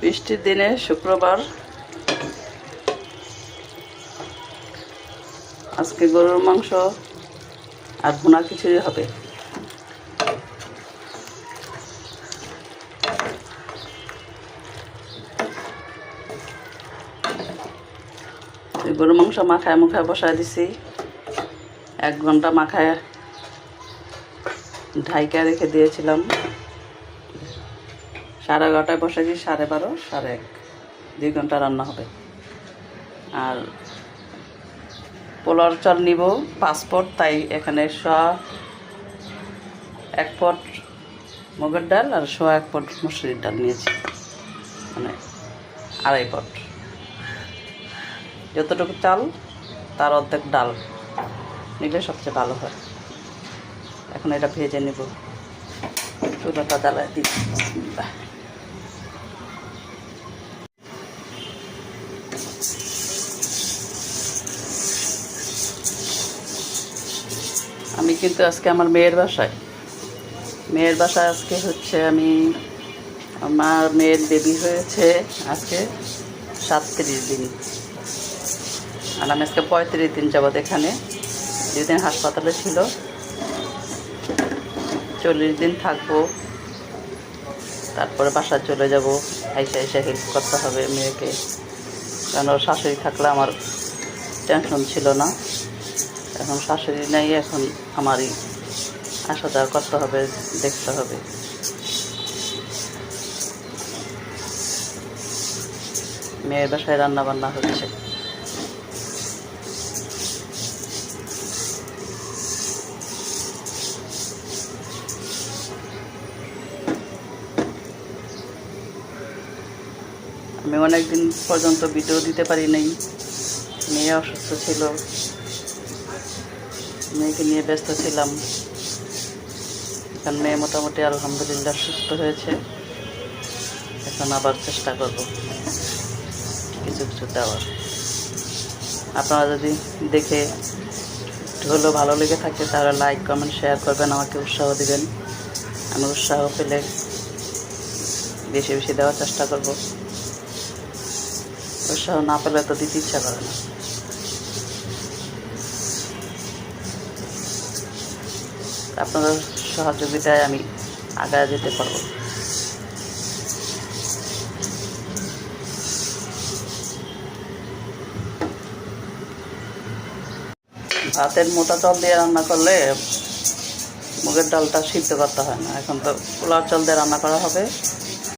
বৃষ্টির দিনে শুক্রবার আজকে গরুর মাংস আর ভুনা খিচুড়ি হবে। গরুর মাংস মাখায় মুখায় বসায় দিছি, 1 ঘন্টা মাখায় ঢাইকা রেখে দিয়েছিলাম। 11:30টায় বসাইছি, 12:30, 1:30, 2 ঘন্টা রান্না হবে। আর পোলার চাল নিব 5 পট, তাই এখানে 1 পট মুগের ডাল আর 1 পট মসুরির ডাল নিয়েছি, মানে 2.5 পট। যতটুকু চাল তার অর্ধেক ডাল নিলে সবচেয়ে ভালো হয়। এখন এটা ভেজে নেব, চুলাটা জ্বালায় দিই। আমি কিন্তু আজকে আমার মেয়ের বাসায় আজকে হচ্ছে আমার মেয়ের বেবি হয়েছে আজকে 37 দিন, আর আমি আজকে 35 দিন যাবৎ এখানে। 2 দিন হাসপাতালে ছিল, 40 দিন থাকবো, তারপরে বাসায় চলে যাব। আইসা হেল্প করতে হবে মেয়েকে, কারণ ওর শাশুড়ি থাকলে আমার টেনশন ছিল না। এখন শাশুড়ি নাই, এখন আমারই আসা যাওয়া করতে হবে, দেখতে হবে। মেয়ের বাসায় রান্না বান্না হচ্ছে। আমি অনেক দিন পর্যন্ত ভিডিও দিতে পারি নাই, মেয়ে অসুস্থ ছিল, মেয়েকে নিয়ে ব্যস্ত ছিলাম। এখন মেয়ে মোটামুটি আলহামদুলিল্লাহ সুস্থ হয়েছে। এখন আবার চেষ্টা করব কিছু দেওয়ার। আপনারা যদি দেখে একটু হলেও ভালো লেগে থাকে তাহলে লাইক কমেন্ট শেয়ার করবেন, আমাকে উৎসাহ দিবেন। আমি উৎসাহ পেলে বেশি বেশি দেওয়ার চেষ্টা করব। উৎসাহ না পেলে তো দিতে ইচ্ছা করে না। আপনাদের সহযোগিতায় আমি আগায় যেতে পারবো। ভাতের মোটা চাল দিয়ে রান্না করলে মুগের ডালটা সিদ্ধ করতে হয় না। এখন তো পোলার চাল দিয়ে রান্না করা হবে,